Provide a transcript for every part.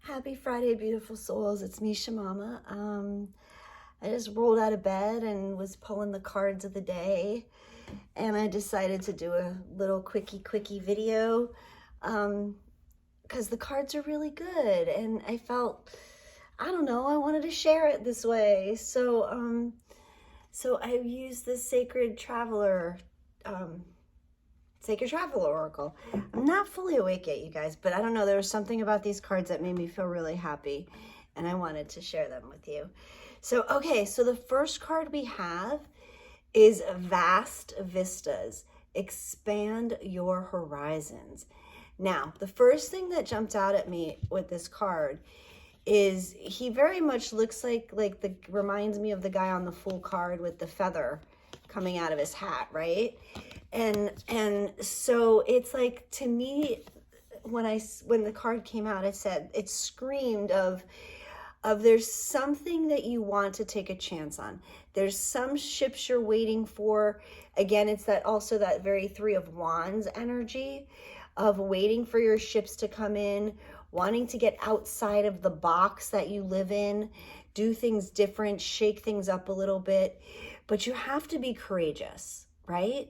Happy Friday, beautiful souls. It's Misha Mama. I just rolled out of bed and was pulling the cards of the day, and I decided to do a little quickie video because the cards are really good, and I felt, I don't know, I wanted to share it this way. So I used the Sacred Traveler Oracle. I'm not fully awake yet, you guys, but I don't know. There was something about these cards that made me feel really happy, and I wanted to share them with you. So, okay, so the first card we have is Vast Vistas. Expand your horizons. Now, the first thing that jumped out at me with this card is he very much looks reminds me of the guy on the Fool card with the feather coming out of his hat, right? And so it's like, to me, when the card came out, it screamed of there's something that you want to take a chance on. There's some ships you're waiting for. Again, it's that very Three of Wands energy of waiting for your ships to come in, wanting to get outside of the box that you live in, do things different, shake things up a little bit. But you have to be courageous, right?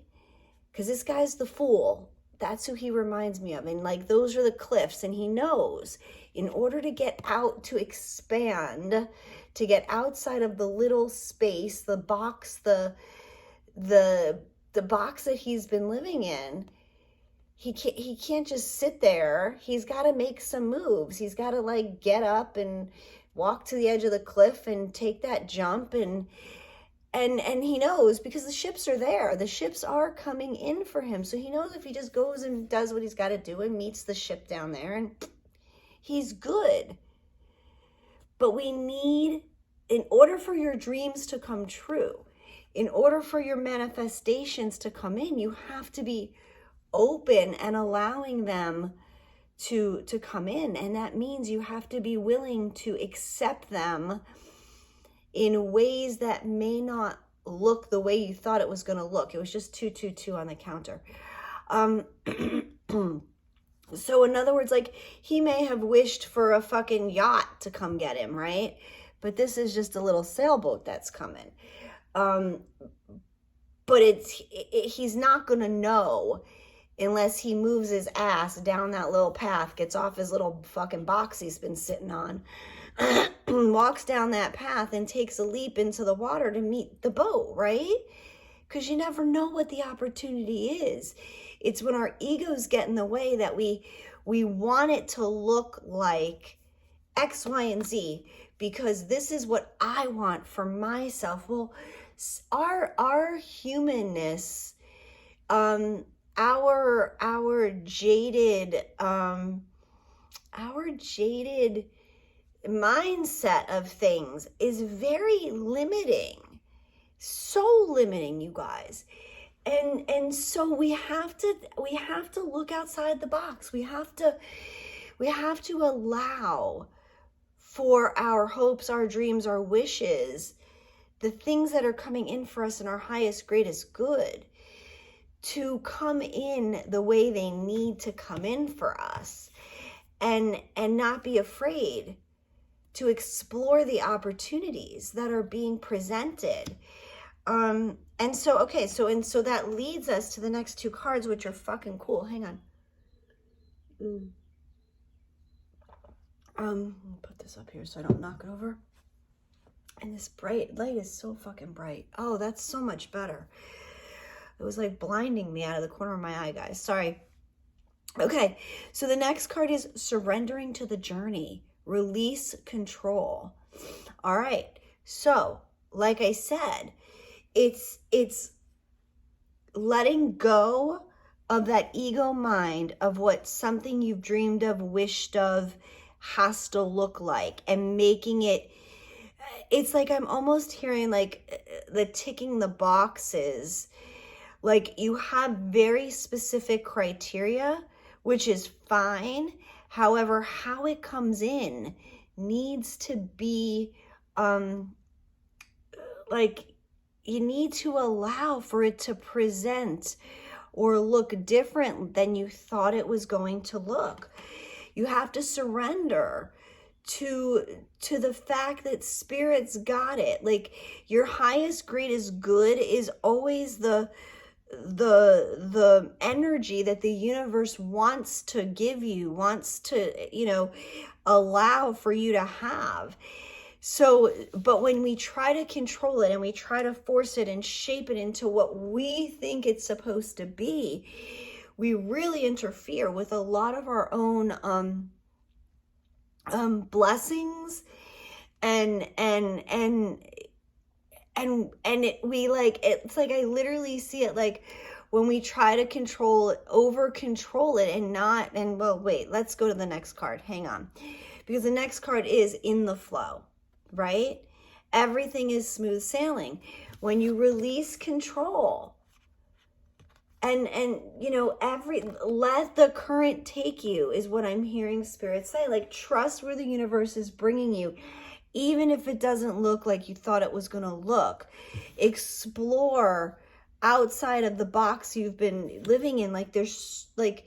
Because this guy's the Fool. That's who he reminds me of. And like, those are the cliffs. And he knows in order to get out, to expand, to get outside of the little space, the box, the box that he's been living in, he can't just sit there. He's got to make some moves. He's got to like get up and walk to the edge of the cliff and take that jump, and he knows, because the ships are there. The ships are coming in for him. So he knows if he just goes and does what he's got to do and meets the ship down there, and he's good. But we need, in order for your dreams to come true, in order for your manifestations to come in, you have to be open and allowing them to come in. And that means you have to be willing to accept them in ways that may not look the way you thought it was going to look. It was just 222 on the counter. So in other words, like, he may have wished for a fucking yacht to come get him, right? But this is just a little sailboat that's coming. But he's not going to know unless he moves his ass down that little path, gets off his little fucking box he's been sitting on, walks down that path and takes a leap into the water to meet the boat, right? Because you never know what the opportunity is. It's when our egos get in the way that we want it to look like X, Y, and Z, because this is what I want for myself. Well, our humanness, our jaded mindset of things is very limiting, so limiting, you guys. And so we have to look outside the box. We have to allow for our hopes, our dreams, our wishes, the things that are coming in for us in our highest, greatest good, to come in the way they need to come in for us, and not be afraid to explore the opportunities that are being presented. And so, okay, so that leads us to the next two cards, which are fucking cool. Hang on. I'll put this up here so I don't knock it over. And this bright light is so fucking bright. Oh, that's so much better. It was like blinding me out of the corner of my eye, guys. Sorry. Okay, so the next card is Surrendering to the Journey. Release control. All right, so like I said, it's letting go of that ego mind of what something you've dreamed of, wished of, has to look like, and making it, it's like I'm almost hearing like the ticking the boxes. Like, you have very specific criteria, which is fine. However, how it comes in needs to be, like, you need to allow for it to present or look different than you thought it was going to look. You have to surrender to the fact that spirit's got it. Like, your highest greatest good is always the energy that the universe wants to give you, wants to, you know, allow for you to have. So, but when we try to control it and we try to force it and shape it into what we think it's supposed to be, we really interfere with a lot of our own blessings, and we like, it's like, I literally see it like when we try to over control it and not, and well, wait, let's go to the next card. Hang on. Because the next card is in the flow, right? Everything is smooth sailing. When you release control and you know, let the current take you, is what I'm hearing spirit say. Like, trust where the universe is bringing you, even if it doesn't look like you thought it was going to look. Explore outside of the box you've been living in. Like, there's like,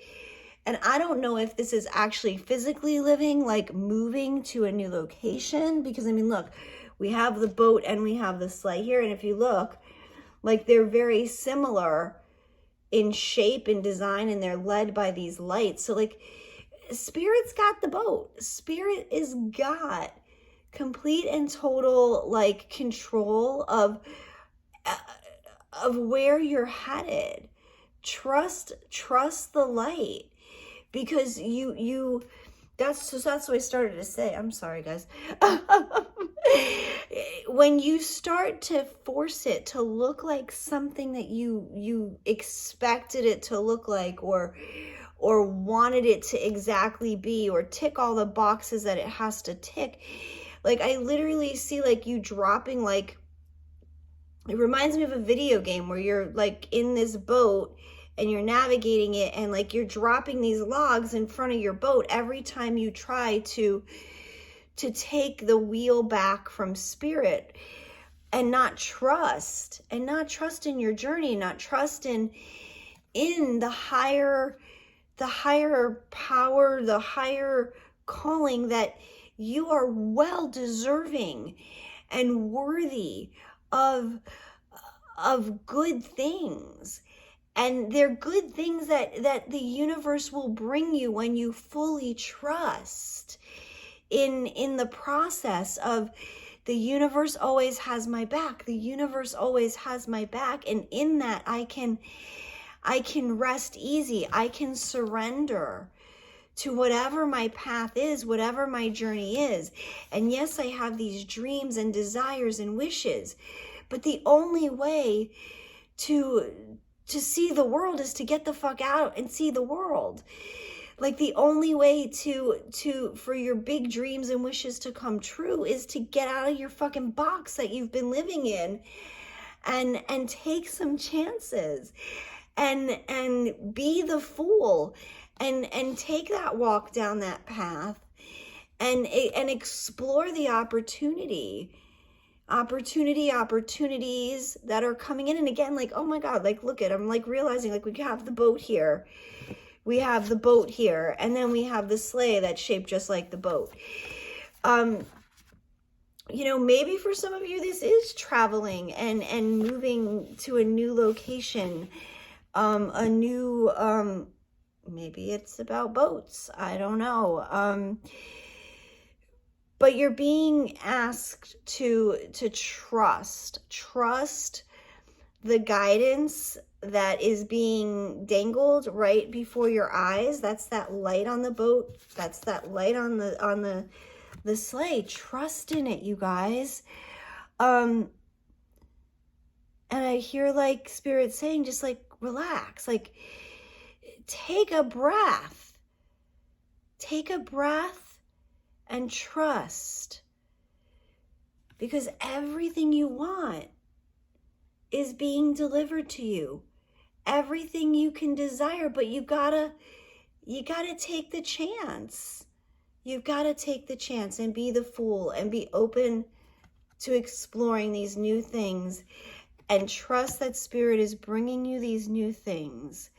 and I don't know if this is actually physically living, like moving to a new location, because I mean, look, we have the boat and we have the sleigh here. And if you look, like, they're very similar in shape and design, and they're led by these lights. So like, spirit's got the boat. Spirit is got complete and total like control of where you're headed. Trust the light, because that's what I started to say. I'm sorry, guys. When you start to force it to look like something that you expected it to look like, or wanted it to exactly be, or tick all the boxes that it has to tick, like, I literally see like you dropping, like, it reminds me of a video game where you're like in this boat and you're navigating it, and like you're dropping these logs in front of your boat every time you try to take the wheel back from spirit, and not trust in your journey, not trust in the higher power, the higher calling, that you are well deserving and worthy of good things. And they're good things that the universe will bring you when you fully trust in the process of, the universe always has my back. The universe always has my back. And in that, I can rest easy. I can surrender to whatever my path is, whatever my journey is. And yes, I have these dreams and desires and wishes, but the only way to see the world is to get the fuck out and see the world. Like, the only way for your big dreams and wishes to come true is to get out of your fucking box that you've been living in, and take some chances, and be the fool, and take that walk down that path, and explore the opportunities that are coming in. And again, like, oh my God, like, look at, I'm like realizing, like, we have the boat here, and then we have the sleigh that's shaped just like the boat. You know, maybe for some of you, this is traveling and moving to a new location, maybe it's about boats. I don't know. But you're being asked to trust the guidance that is being dangled right before your eyes. That's that light on the boat. That's that light on the sleigh. Trust in it, you guys. And I hear like spirit saying, just like, relax, like, take a breath and trust, because everything you want is being delivered to you. Everything you can desire, but you gotta take the chance. You've got to take the chance and be the fool and be open to exploring these new things, and trust that spirit is bringing you these new things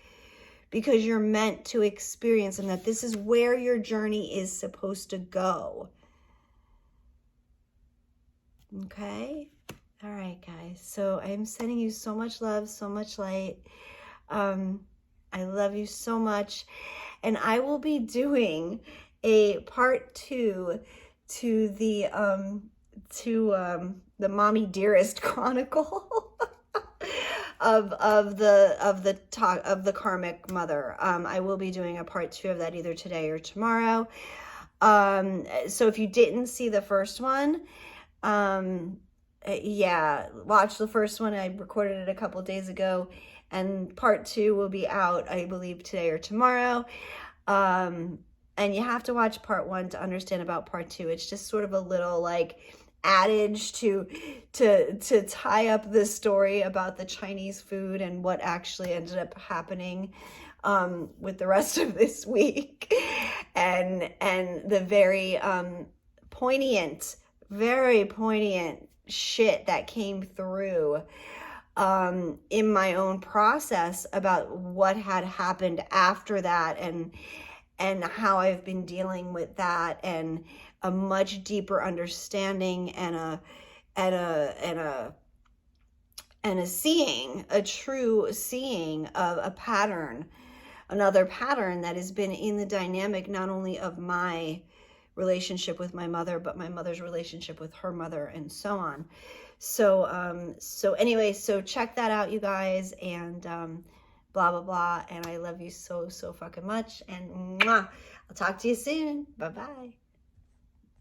because you're meant to experience them, that this is where your journey is supposed to go. Okay. All right, guys. So I'm sending you so much love, so much light. I love you so much. And I will be doing a part 2 to the Mommy Dearest Chronicle of the karmic mother. I will be doing a part 2 of that either today or tomorrow. So if you didn't see the first one, yeah, watch the first one. I recorded it a couple days ago, and part 2 will be out, I believe, today or tomorrow. And you have to watch part 1 to understand about part 2. It's just sort of a little like adage to tie up the story about the Chinese food and what actually ended up happening with the rest of this week, and the very very poignant shit that came through in my own process about what had happened after that, and how I've been dealing with that, and a much deeper understanding, and a seeing, a true seeing of a pattern, another pattern that has been in the dynamic not only of my relationship with my mother, but my mother's relationship with her mother, and so on. So anyway, so check that out, you guys, and blah blah blah. And I love you so fucking much, and mwah, I'll talk to you soon. Bye bye.